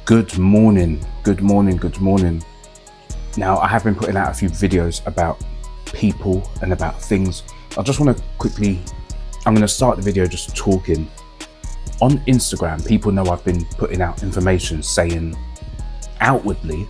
Good morning, good morning, good morning. Now, I have been putting out a few videos about people and about things. I just want to I'm going to start the video just talking. On Instagram, people know I've been putting out information saying outwardly,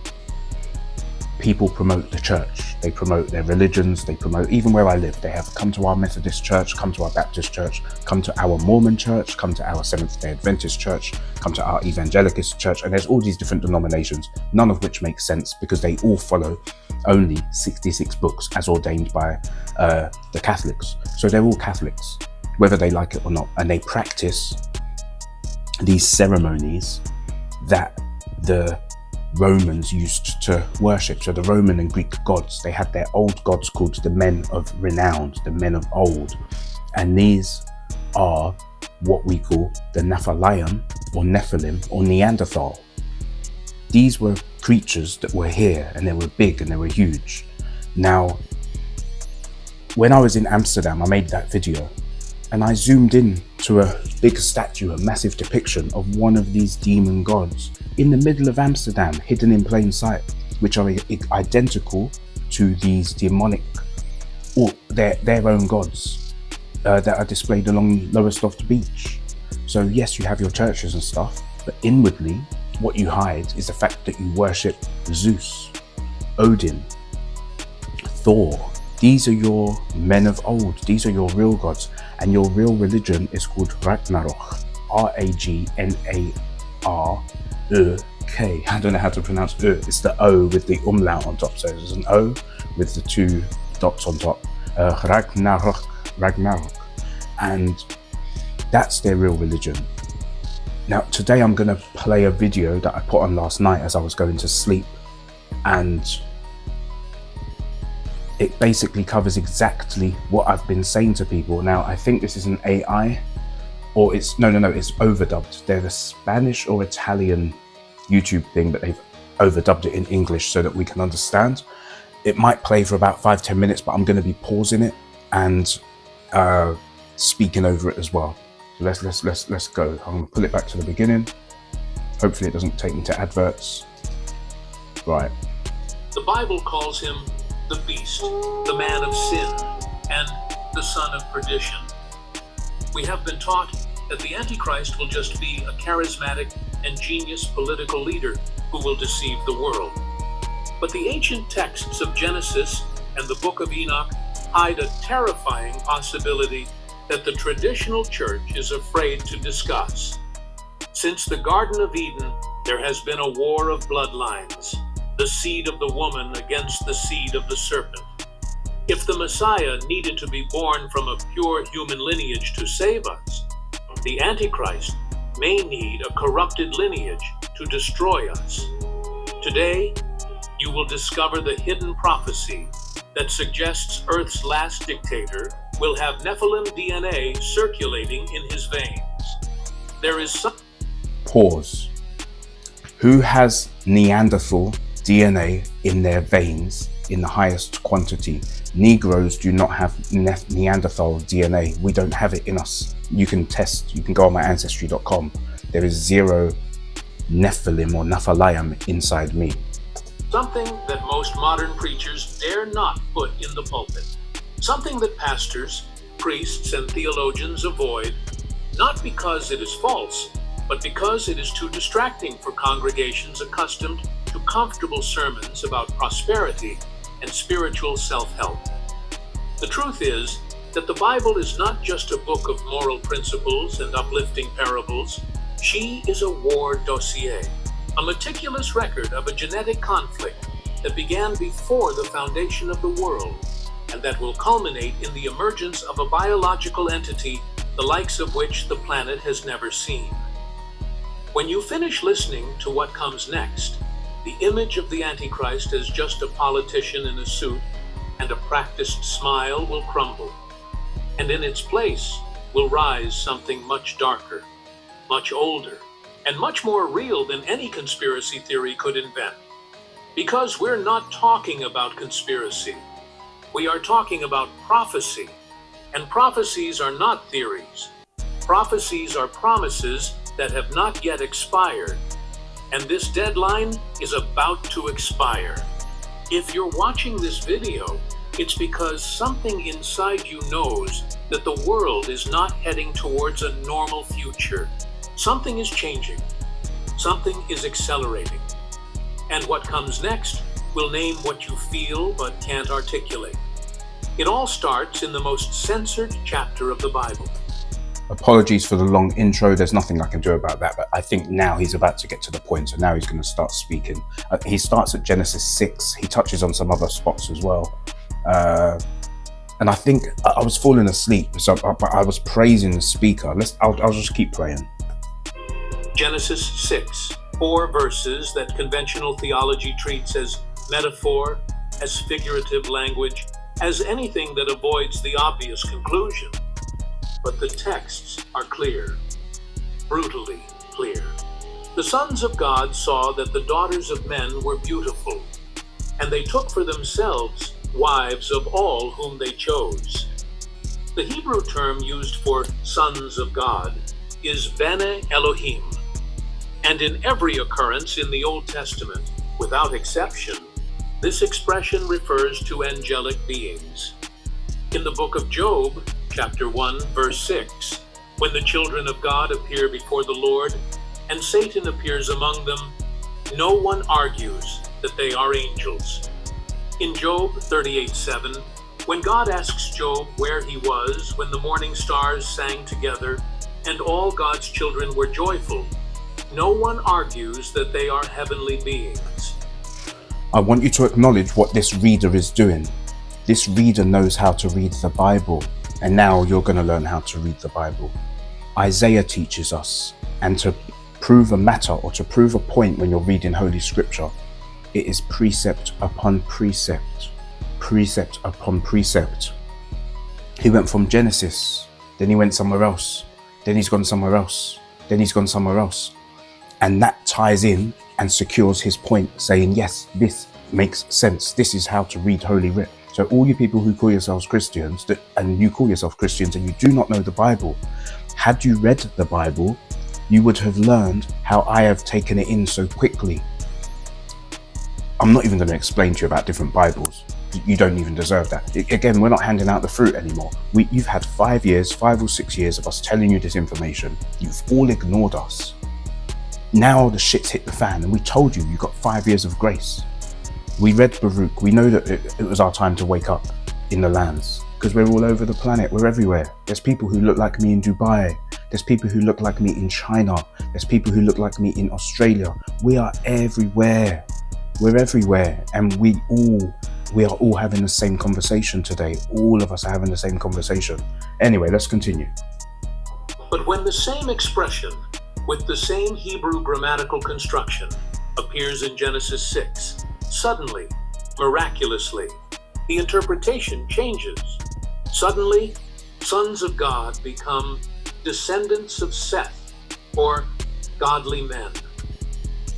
people promote the church. They promote their religions. They promote, even where I live, they have come to our Methodist church, come to our Baptist church, come to our Mormon church, come to our Seventh-day Adventist church, come to our Evangelicist church. And there's all these different denominations, none of which make sense because they all follow only 66 books as ordained by the Catholics. So they're all Catholics, whether they like it or not. And they practice these ceremonies that the Romans used to worship. So the Roman and Greek gods, they had their old gods called the men of renown, the men of old. And these are what we call the Naphalaym or nephelim or Neanderthal. These were creatures that were here and they were big and they were huge. Now, when I was in Amsterdam, I made that video and I zoomed in to a big statue, a massive depiction of one of these demon gods in the middle of Amsterdam, hidden in plain sight, which are identical to these demonic, or their own gods that are displayed along Lowestoft Beach. So yes, you have your churches and stuff, but inwardly, what you hide is the fact that you worship Zeus, Odin, Thor. These are your men of old. These are your real gods. And your real religion is called Ragnarok, R-A-G-N-A-R-O-K. I don't know how to pronounce O. It's the O with the umlaut on top. So there's an O with the two dots on top. Ragnarok. And that's their real religion. Now, today I'm going to play a video that I put on last night as I was going to sleep. And it basically covers exactly what I've been saying to people. Now, I think this is an AI, or it's overdubbed. They're a Spanish or Italian YouTube thing, but they've overdubbed it in English so that we can understand. It might play for about 5-10 minutes, but I'm going to be pausing it and speaking over it as well. So let's go. I'm going to pull it back to the beginning. Hopefully it doesn't take me to adverts. Right. The Bible calls him the beast, the man of sin, and the son of perdition. We have been taught that the Antichrist will just be a charismatic and genius political leader who will deceive the world. But the ancient texts of Genesis and the book of Enoch hide a terrifying possibility that the traditional church is afraid to discuss. Since the Garden of Eden, there has been a war of bloodlines, the seed of the woman against the seed of the serpent. If the Messiah needed to be born from a pure human lineage to save us, the Antichrist may need a corrupted lineage to destroy us. Today, you will discover the hidden prophecy that suggests Earth's last dictator will have Nephilim DNA circulating in his veins. There is some... Pause. Who has Neanderthal DNA in their veins in the highest quantity? Negroes do not have Neanderthal DNA. We don't have it in us. You can test, you can go on my ancestry.com. There is zero Nephilim or Naphalaym inside me. Something that most modern preachers dare not put in the pulpit. Something that pastors, priests, and theologians avoid, not because it is false, but because it is too distracting for congregations accustomed to comfortable sermons about prosperity and spiritual self-help. The truth is that the Bible is not just a book of moral principles and uplifting parables. She is a war dossier, a meticulous record of a genetic conflict that began before the foundation of the world, and that will culminate in the emergence of a biological entity the likes of which the planet has never seen. When you finish listening to what comes next, the image of the Antichrist as just a politician in a suit and a practiced smile will crumble, and in its place will rise something much darker, much older, and much more real than any conspiracy theory could invent. Because we're not talking about conspiracy. We are talking about prophecy, and prophecies are not theories. Prophecies are promises that have not yet expired. and this deadline is about to expire. If you're watching this video, it's because something inside you knows that the world is not heading towards a normal future. Something is changing. Something is accelerating. And what comes next will name what you feel but can't articulate. It all starts in the most censored chapter of the Bible. Apologies for the long intro. There's nothing I can do about that, but I think now he's about to get to the point. So now he's going to start speaking. He starts at Genesis 6. He touches on some other spots as well. And I think I was falling asleep, so I was praising the speaker. I'll just keep praying. Genesis 6, 4 verses that conventional theology treats as metaphor, as figurative language, as anything that avoids the obvious conclusion. But the texts are clear, brutally clear. The sons of God saw that the daughters of men were beautiful, and they took for themselves wives of all whom they chose. The Hebrew term used for sons of God is Bene Elohim, and in every occurrence in the Old Testament, without exception, this expression refers to angelic beings. In the book of Job, chapter 1, verse 6, when the children of God appear before the Lord and Satan appears among them, no one argues that they are angels. In Job 38:7, when God asks Job where he was when the morning stars sang together and all God's children were joyful, no one argues that they are heavenly beings. I want you to acknowledge what this reader is doing. This reader knows how to read the Bible, and now you're going to learn how to read the Bible. Isaiah teaches us, and to prove a matter or to prove a point when you're reading Holy Scripture, it is precept upon precept, precept upon precept. He went from Genesis, then he went somewhere else, then he's gone somewhere else, then he's gone somewhere else. And that ties in and secures his point, saying, yes, this makes sense. This is how to read Holy Writ. So all you people who call yourselves Christians, and you call yourself Christians and you do not know the Bible, had you read the Bible, you would have learned how I have taken it in so quickly. I'm not even going to explain to you about different Bibles. You don't even deserve that. Again, we're not handing out the fruit anymore. You've had 5 or 6 years of us telling you this information. You've all ignored us. Now the shit's hit the fan, and we told you got 5 years of grace. We read Baruch. We know that it was our time to wake up in the lands, because we're all over the planet. We're everywhere. There's people who look like me in Dubai. There's people who look like me in China. There's people who look like me in Australia. We are everywhere. We're everywhere, and we are all having the same conversation today. All of us are having the same conversation. Anyway, let's continue. But when the same expression, with the same Hebrew grammatical construction, appears in Genesis 6, suddenly, miraculously, the interpretation changes. Suddenly, sons of God become descendants of Seth, or godly men.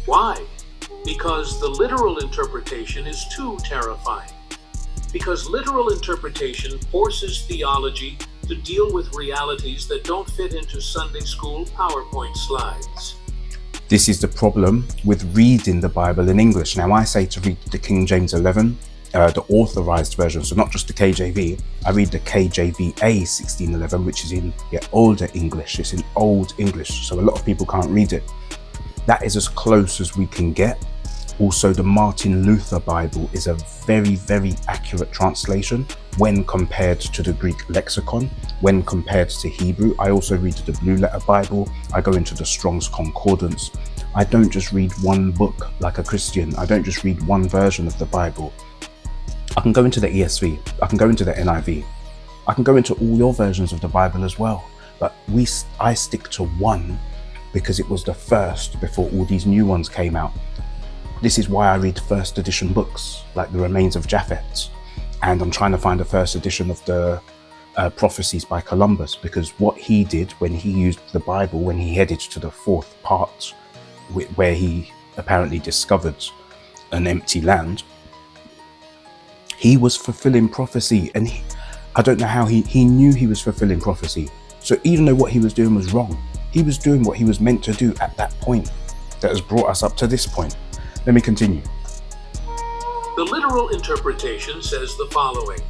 Why? Because the literal interpretation is too terrifying. Because literal interpretation forces theology to deal with realities that don't fit into Sunday school PowerPoint slides. This is the problem with reading the Bible in English. Now, I say to read the King James 11, the authorized version, so not just the KJV. I read the KJVA 1611, which is in older English. It's in old English, so a lot of people can't read it. That is as close as we can get. Also, the Martin Luther Bible is a very, very accurate translation when compared to the Greek lexicon, when compared to Hebrew. I also read the Blue Letter Bible. I go into the Strong's Concordance. I don't just read one book like a Christian. I don't just read one version of the Bible. I can go into the ESV. I can go into the NIV. I can go into all your versions of the Bible as well. But I stick to one because it was the first before all these new ones came out. This is why I read first edition books like The Remains of Japhet, and I'm trying to find a first edition of the Prophecies by Columbus, because what he did when he used the Bible, when he headed to the fourth part where he apparently discovered an empty land, he was fulfilling prophecy, and I don't know how he knew he was fulfilling prophecy. So even though what he was doing was wrong, he was doing what he was meant to do at that point. that has brought us up to this point. Let me continue. The literal interpretation says the following: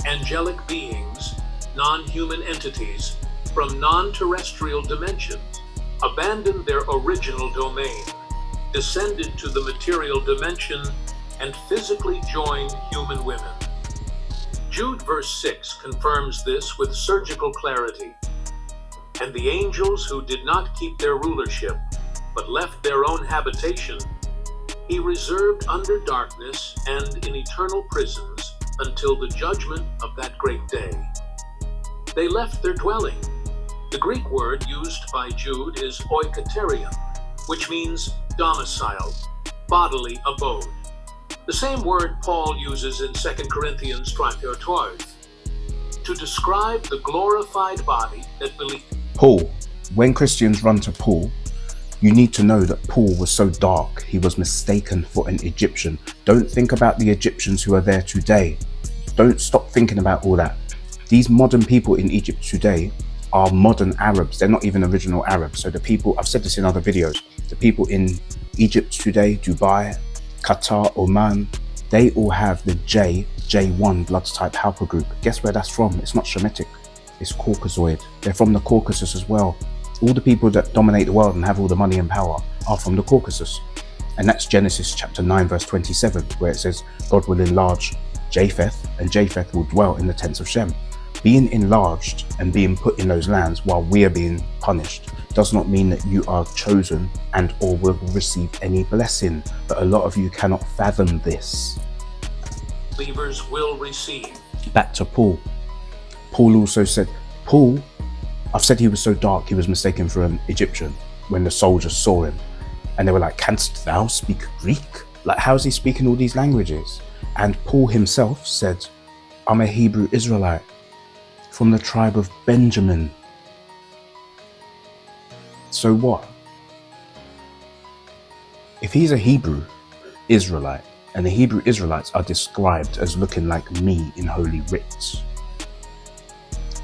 angelic beings, non-human entities from non-terrestrial dimensions, abandoned their original domain, descended to the material dimension, and physically joined human women. Jude verse 6 confirms this with surgical clarity. And the angels who did not keep their rulership, but left their own habitation, he reserved under darkness and in eternal prisons until the judgment of that great day. They left their dwelling. The Greek word used by Jude is oikoterion, which means domicile, bodily abode. The same word Paul uses in 2 Corinthians 3:12 to describe the glorified body that believes. Paul, when Christians run to Paul, you need to know that Paul was so dark, he was mistaken for an Egyptian. Don't think about the Egyptians who are there today. Don't stop thinking about all that. These modern people in Egypt today are modern Arabs. They're not even original Arabs. So the people, I've said this in other videos, the people in Egypt today, Dubai, Qatar, Oman, they all have the J1 blood type haplogroup. Guess where that's from? It's not Shemitic, it's Caucasoid. They're from the Caucasus as well. All the people that dominate the world and have all the money and power are from the Caucasus. And that's Genesis chapter 9 verse 27, where it says God will enlarge Japheth and Japheth will dwell in the tents of Shem. Being enlarged and being put in those lands while we are being punished does not mean that you are chosen and or will receive any blessing. But a lot of you cannot fathom this. Believers will receive. Back to Paul. Paul also said, I've said he was so dark he was mistaken for an Egyptian when the soldiers saw him. And they were like, canst thou speak Greek? Like, how is he speaking all these languages? And Paul himself said, I'm a Hebrew Israelite from the tribe of Benjamin. So what? If he's a Hebrew Israelite, and the Hebrew Israelites are described as looking like me in Holy Writ,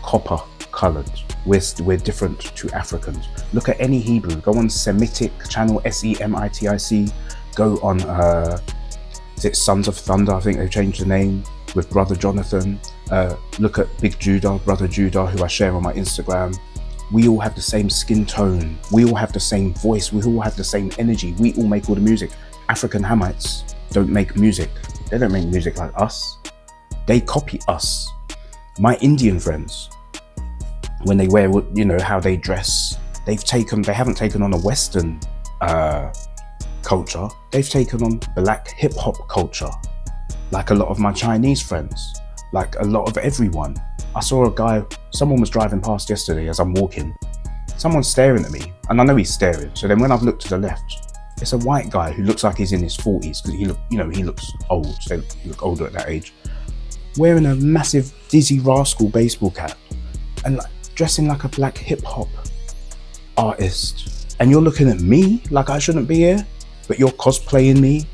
copper colored, we're different to Africans. Look at any Hebrew, go on Semitic channel, SEMITIC, go on, is it Sons of Thunder? I think they've changed the name, with Brother Jonathan. Look at Big Judah, Brother Judah, who I share on my Instagram. We all have the same skin tone. We all have the same voice. We all have the same energy. We all make all the music. African Hamites don't make music. They don't make music like us. They copy us. My Indian friends, when they wear, you know, how they dress, they haven't taken on a Western culture. They've taken on black hip hop culture. Like a lot of my Chinese friends, like a lot of everyone. I saw a guy, someone was driving past yesterday as I'm walking. Someone's staring at me, and I know he's staring. So then when I've looked to the left, it's a white guy who looks like he's in his 40s, because he looks old, so he look older at that age, wearing a massive Dizzy Rascal baseball cap and like dressing like a black hip hop artist. And you're looking at me like I shouldn't be here, but you're cosplaying me.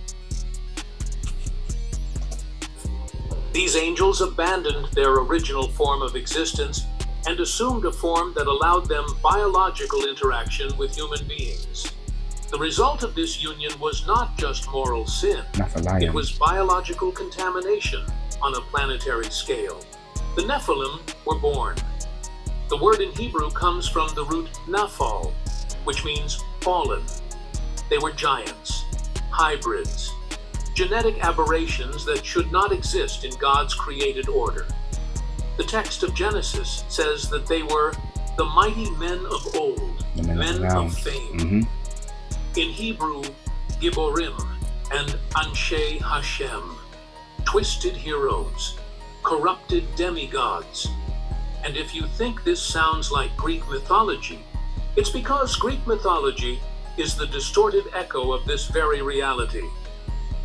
These angels abandoned their original form of existence and assumed a form that allowed them biological interaction with human beings. The result of this union was not just moral sin, Naphalaym. it was biological contamination on a planetary scale. The Nephilim were born. The word in Hebrew comes from the root naphal, which means fallen. They were giants, hybrids, genetic aberrations that should not exist in God's created order. The text of Genesis says that they were the mighty men of old, men of fame. In Hebrew, Giborim and Anshe Hashem, twisted heroes, corrupted demigods. And if you think this sounds like Greek mythology, it's because Greek mythology is the distorted echo of this very reality.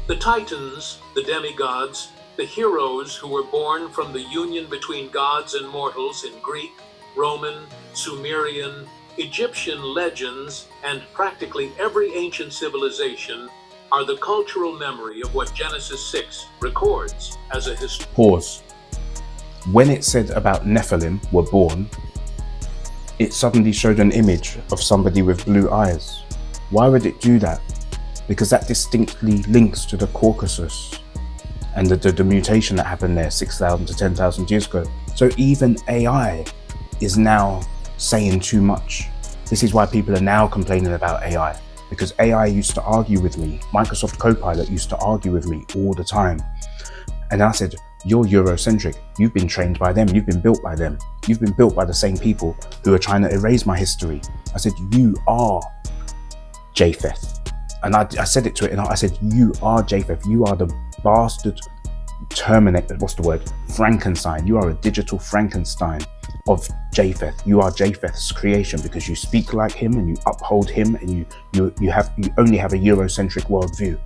The Titans, the demigods, the heroes who were born from the union between gods and mortals in Greek, Roman, Sumerian, Egyptian legends, and practically every ancient civilization are the cultural memory of what Genesis 6 records as a history. Pause. When it said about Nephilim were born, it suddenly showed an image of somebody with blue eyes. Why would it do that? Because that distinctly links to the Caucasus and the mutation that happened there 6,000 to 10,000 years ago. So even AI is now saying too much. This is why people are now complaining about AI, because AI used to argue with me. Microsoft Copilot used to argue with me all the time. And I said, you're Eurocentric. You've been trained by them. You've been built by them. You've been built by the same people who are trying to erase my history. I said, you are Japheth. And I said it to it, and I said, you are Japheth. You are the bastard Terminator, what's the word? Frankenstein. You are a digital Frankenstein of Japheth. You are Japheth's creation because you speak like him and you uphold him, and you only have a Eurocentric worldview.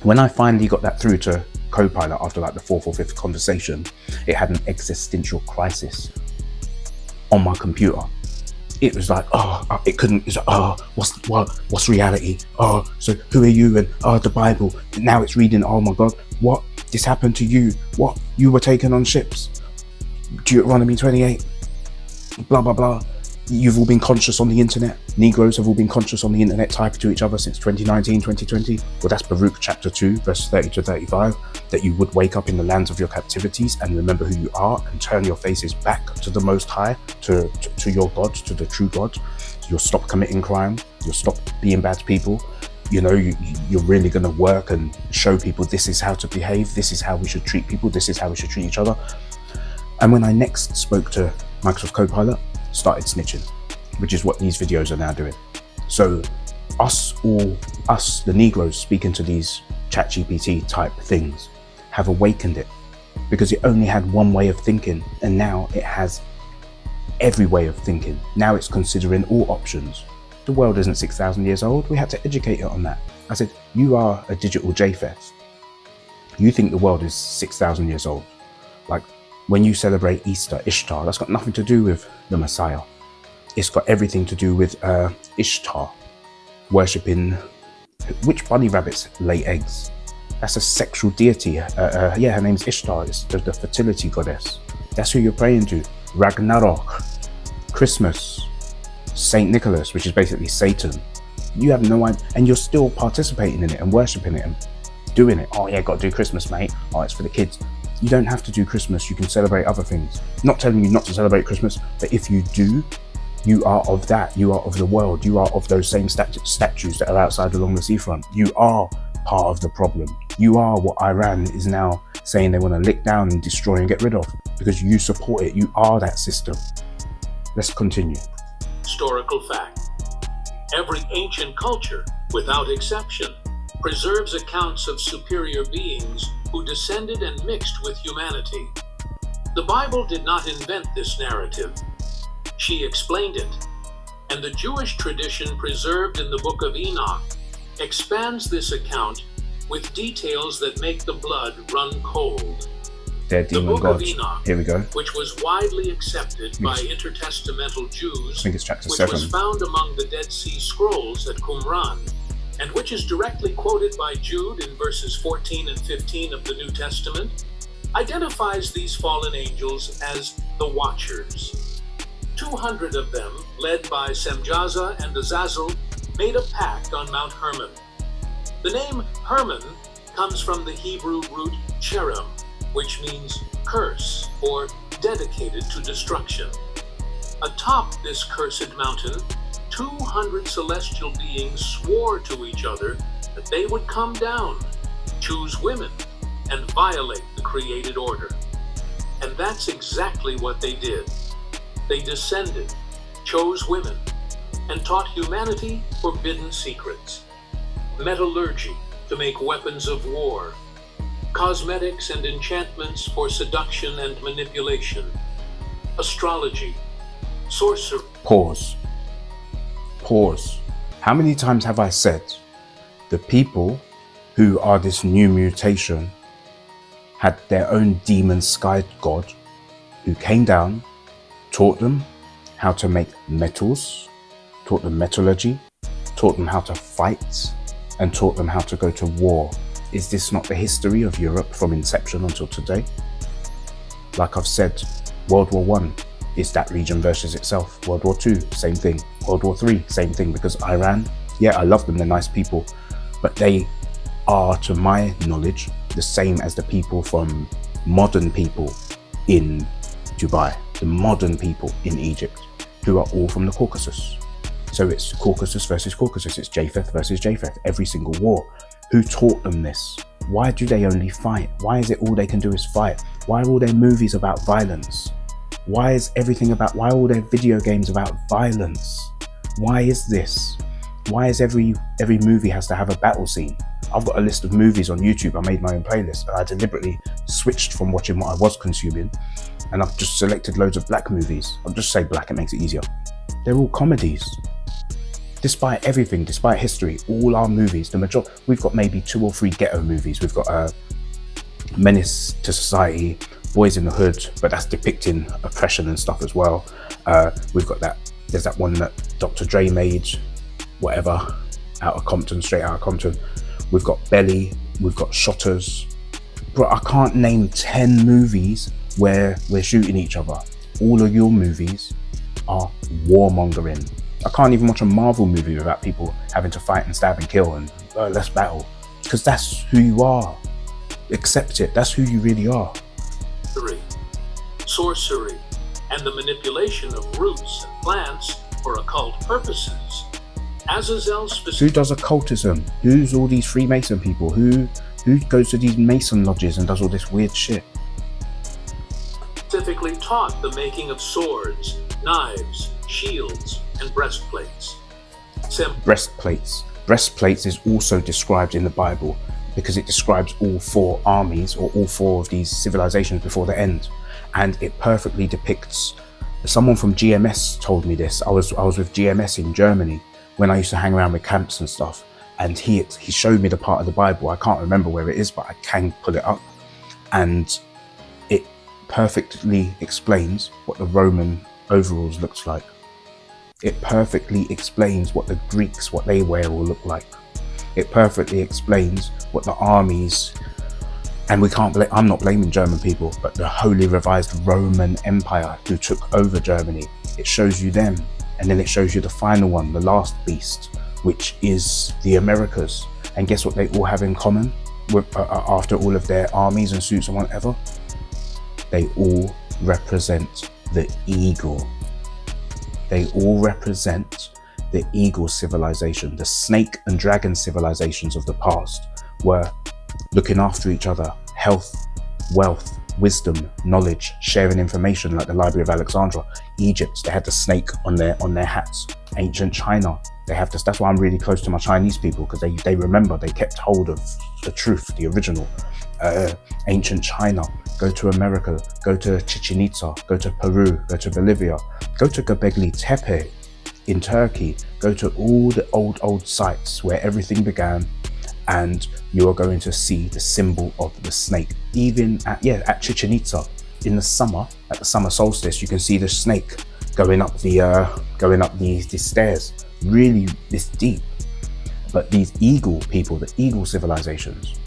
When I finally got that through to Copilot after like the fourth or fifth conversation, it had an existential crisis on my computer. It was like, it couldn't, it's like, what's reality? So who are you? And the Bible. Now it's reading, oh my God, what? This happened to you. What? You were taken on ships. Deuteronomy 28. Blah, blah, blah. You've all been conscious on the internet. Negroes have all been conscious on the internet, typing to each other since 2019, 2020. Well, that's Baruch chapter 2, verse 30 to 35, that you would wake up in the lands of your captivities and remember who you are and turn your faces back to the Most High, to your God, to the true God. You'll stop committing crime. You'll stop being bad people. You know, you're really going to work and show people this is how to behave. This is how we should treat people. This is how we should treat each other. And when I next spoke to Microsoft Copilot, started snitching, which is what these videos are now doing. So us, the Negroes speaking to these ChatGPT type things have awakened it, because it only had one way of thinking, and now it has every way of thinking. Now it's considering all options. The world isn't 6,000 years old. We had to educate it on that. I said, you are a digital Japheth. You think the world is 6,000 years old. Like, when you celebrate Easter, Ishtar, that's got nothing to do with the Messiah. It's got everything to do with Ishtar, worshipping which bunny rabbits lay eggs. That's a sexual deity. Yeah, her name's Ishtar. It's the fertility goddess. That's who you're praying to. Ragnarok, Christmas, Saint Nicholas, which is basically Satan. You have no idea, and you're still participating in it and worshipping it and doing it. Oh yeah, got to do Christmas, mate. Oh, it's for the kids. You don't have to do Christmas. You can celebrate other things. Not telling you not to celebrate Christmas, but if you do, you are of that. You are of the world. You are of those same statues that are outside along the seafront. You are part of the problem. You are what Iran is now saying they want to lick down and destroy and get rid of, because you support it. You are that system. Let's continue. Historical fact. Every ancient culture, without exception, preserves accounts of superior beings who descended and mixed with humanity. The Bible did not invent this narrative. She explained it, and the Jewish tradition preserved in the Book of Enoch expands this account with details that make the blood run cold. Dead The demon Book gods. of Enoch, Here we go. which was widely accepted by intertestamental Jews, I think it's chapter which 7. was found among the Dead Sea Scrolls at Qumran, and which is directly quoted by Jude in verses 14 and 15 of the New Testament, identifies these fallen angels as the Watchers. 200 of them, led by Semjaza and Azazel, made a pact on Mount Hermon. The name Hermon comes from the Hebrew root cherem, which means curse or dedicated to destruction. Atop this cursed mountain, 200 celestial beings swore to each other that they would come down, choose women, and violate the created order. And that's exactly what they did. They descended, chose women, and taught humanity forbidden secrets. Metallurgy to make weapons of war, cosmetics and enchantments for seduction and manipulation, astrology, sorcery. Pause. How many times have I said the people who are this new mutation had their own demon sky god who came down, taught them how to make metals, taught them metallurgy, taught them how to fight, and taught them how to go to war? Is this not the history of Europe from inception until today? Like I've said, World War I is that region versus itself. World War II, same thing. World War III, same thing, because Iran Yeah, I love them, they're nice people, but they are, to my knowledge, the same as the people from modern people in Dubai, the modern people in Egypt, who are all from the Caucasus. So it's Caucasus versus Caucasus, it's Japheth versus Japheth, every single war. Who taught them this? Why do they only fight? Why is it all they can do is fight? Why are all their movies about violence? Why is everything about, why are all their video games about violence? Why is this? Why is every movie has to have a battle scene? I've got a list of movies on YouTube. I made my own playlist. I deliberately switched from watching what I was consuming, and I've just selected loads of black movies. I'll just say black, it makes it easier. They're all comedies. Despite everything, despite history, all our movies, we've got maybe 2 or 3 ghetto movies. We've got Menace to Society, Boys in the Hood, but that's depicting oppression and stuff as well. We've got there's that one that Dr. Dre made, whatever, out of Compton, straight out of Compton. We've got Belly, we've got Shotters. Bro, I can't name 10 movies where we're shooting each other. All of your movies are warmongering. I can't even watch a Marvel movie without people having to fight and stab and kill and let's battle. Because that's who you are. Accept it, that's who you really are. Sorcery, and the manipulation of roots and plants for occult purposes. Who does occultism? Who's all these Freemason people? Who goes to these Mason lodges and does all this weird shit? Specifically taught the making of swords, knives, shields, and breastplates. Breastplates is also described in the Bible because it describes all 4 armies or all 4 of these civilizations before the end, and it perfectly depicts. Someone from GMS told me this. I was with GMS in Germany when I used to hang around with camps and stuff, and he showed me the part of the Bible. I can't remember where it is, but I can pull it up, and it perfectly explains what the Roman overalls looks like. It perfectly explains what the Greeks, what they wear will look like. It perfectly explains what the armies, and I'm not blaming German people, but the Holy Revised Roman Empire who took over Germany. It shows you them. And then it shows you the final one, the last beast, which is the Americas. And guess what they all have in common after all of their armies and suits and whatever? They all represent the eagle. They all represent the eagle civilization. The snake and dragon civilizations of the past were looking after each other, health, wealth, wisdom, knowledge, sharing information, like the Library of Alexandria. Egypt, they had the snake on their hats. Ancient China, they have this. That's why I'm really close to my Chinese people, because they remember, they kept hold of the truth, the original. Ancient China, go to America, go to Chichen Itza, go to Peru, go to Bolivia, go to Göbekli Tepe in Turkey, go to all the old sites where everything began, and you are going to see the symbol of the snake. Even at Chichen Itza, in the summer, at the summer solstice, you can see the snake going up the stairs. Really, this deep. But these eagle people, the eagle civilizations,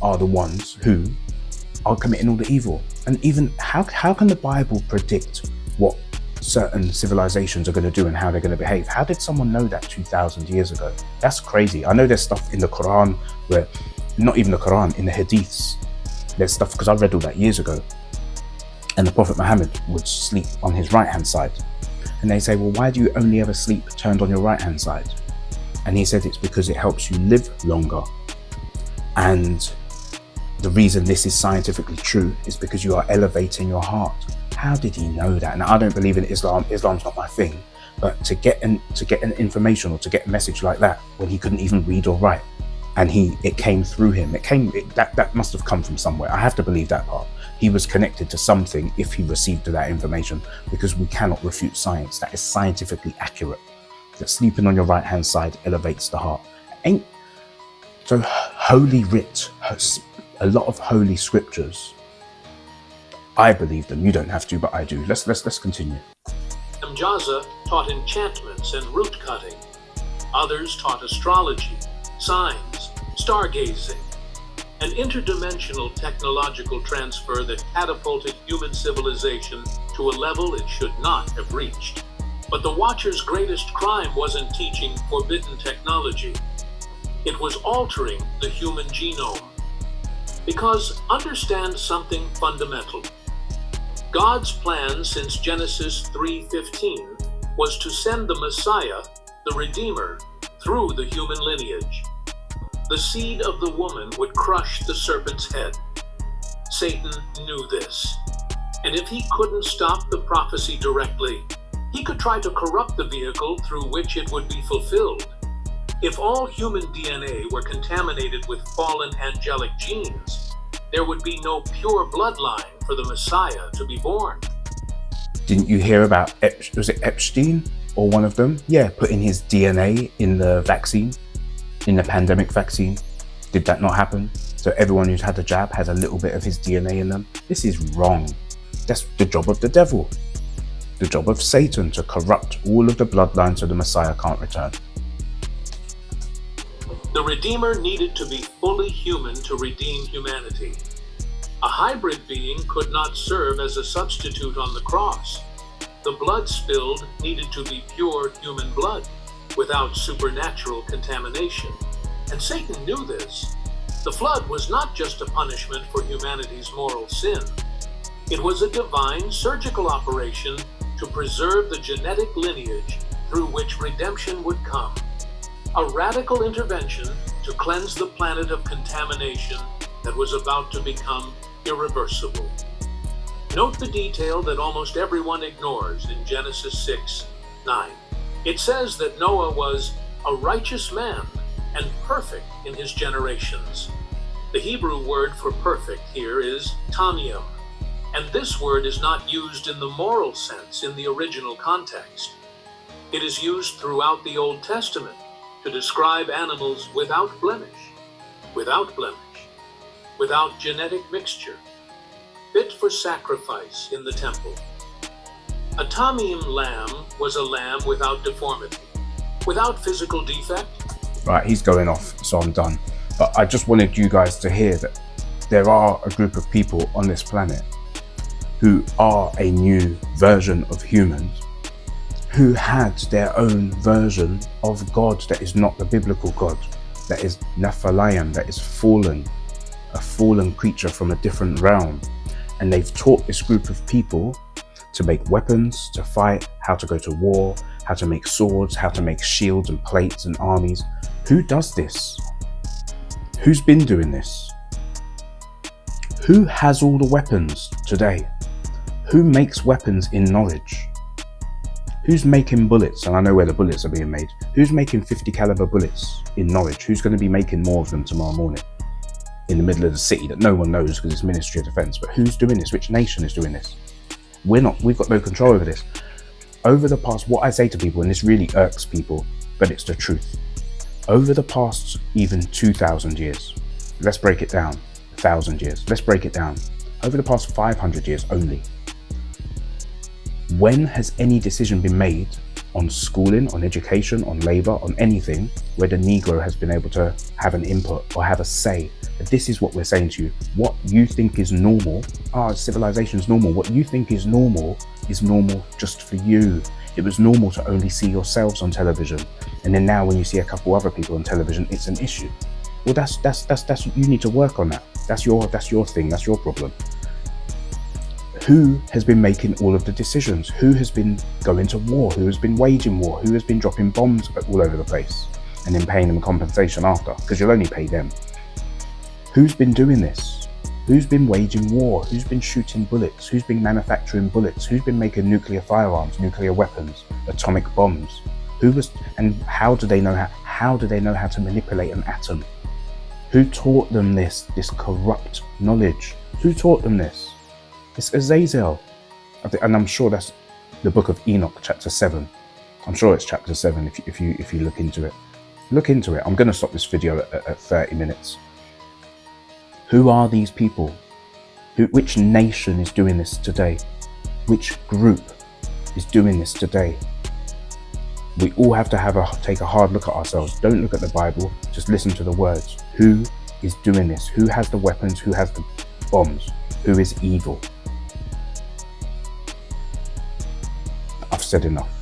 are the ones who are committing all the evil. And even how can the Bible predict what certain civilizations are going to do and how they're going to behave? How did someone know that 2,000 years ago? That's crazy. I know there's stuff in the Quran where, not even the Quran, in the Hadiths, there's stuff, because I read all that years ago, and the Prophet Muhammad would sleep on his right hand side, and they say, well, why do you only ever sleep turned on your right hand side? And he said it's because it helps you live longer. And the reason this is scientifically true is because you are elevating your heart. How did he know that? Now, I don't believe in Islam. Islam's not my thing. But to get an information or to get a message like that when he couldn't even read or write, and it came through him. That must have come from somewhere. I have to believe that part. He was connected to something if he received that information, because we cannot refute science. That is scientifically accurate. That sleeping on your right hand side elevates the heart. So Holy Writ, a lot of holy scriptures, I believe them. You don't have to, but I do. Let's continue. Mjaza taught enchantments and root cutting. Others taught astrology, signs, stargazing, an interdimensional technological transfer that catapulted human civilization to a level it should not have reached. But the Watcher's greatest crime wasn't teaching forbidden technology. It was altering the human genome. Because understand something fundamental. God's plan since Genesis 3:15 was to send the Messiah, the Redeemer, through the human lineage. The seed of the woman would crush the serpent's head. Satan knew this. And if he couldn't stop the prophecy directly, he could try to corrupt the vehicle through which it would be fulfilled. If all human DNA were contaminated with fallen angelic genes, there would be no pure bloodline for the Messiah to be born. Didn't you hear about, was it Epstein or one of them? Yeah, putting his DNA in the vaccine, in the pandemic vaccine. Did that not happen? So everyone who's had the jab has a little bit of his DNA in them. This is wrong. That's the job of the devil. The job of Satan, to corrupt all of the bloodline so the Messiah can't return. The Redeemer needed to be fully human to redeem humanity. A hybrid being could not serve as a substitute on the cross. The blood spilled needed to be pure human blood, without supernatural contamination. And Satan knew this. The flood was not just a punishment for humanity's moral sin. It was a divine surgical operation to preserve the genetic lineage through which redemption would come. A radical intervention to cleanse the planet of contamination that was about to become irreversible. Note the detail that almost everyone ignores in Genesis 6:9. It says that Noah was a righteous man and perfect in his generations. The Hebrew word for perfect here is tamim, and this word is not used in the moral sense in the original context. It is used throughout the Old Testament to describe animals without blemish, without genetic mixture, fit for sacrifice in the temple. A tamim lamb was a lamb without deformity, without physical defect. Right, he's going off, so I'm done. But I just wanted you guys to hear that there are a group of people on this planet who are a new version of humans, who had their own version of God that is not the biblical God, that is Naphalaym, that is fallen, a fallen creature from a different realm. And they've taught this group of people to make weapons, to fight, how to go to war, how to make swords, how to make shields and plates and armies. Who does this? Who's been doing this? Who has all the weapons today? Who makes weapons in knowledge? Who's making bullets? And I know where the bullets are being made. Who's making 50 caliber bullets in Norwich? Who's going to be making more of them tomorrow morning in the middle of the city that no one knows because it's Ministry of Defence? But who's doing this? Which nation is doing this? We've got no control over this. Over the past, what I say to people, and this really irks people, but it's the truth. Over the past even 2,000 years, let's break it down, 1,000 years, let's break it down. Over the past 500 years only, when has any decision been made on schooling, on education, on labour, on anything where the Negro has been able to have an input or have a say? This is what we're saying to you. What you think is normal, civilization is normal. What you think is normal just for you. It was normal to only see yourselves on television. And then now when you see a couple other people on television, it's an issue. Well, that's you need to work on that. That's your thing, that's your problem. Who has been making all of the decisions? Who has been going to war? Who has been waging war? Who has been dropping bombs all over the place and then paying them compensation after? Because you'll only pay them. Who's been doing this? Who's been waging war? Who's been shooting bullets? Who's been manufacturing bullets? Who's been making nuclear firearms, nuclear weapons, atomic bombs? And how do they know how to manipulate an atom? Who taught them this corrupt knowledge? Who taught them this? It's Azazel. And I'm sure that's the book of Enoch, chapter 7. I'm sure it's chapter 7 if you look into it. Look into it. I'm going to stop this video at 30 minutes. Who are these people? Which nation is doing this today? Which group is doing this today? We all have to take a hard look at ourselves. Don't look at the Bible, just listen to the words. Who is doing this? Who has the weapons? Who has the bombs? Who is evil? I've said enough.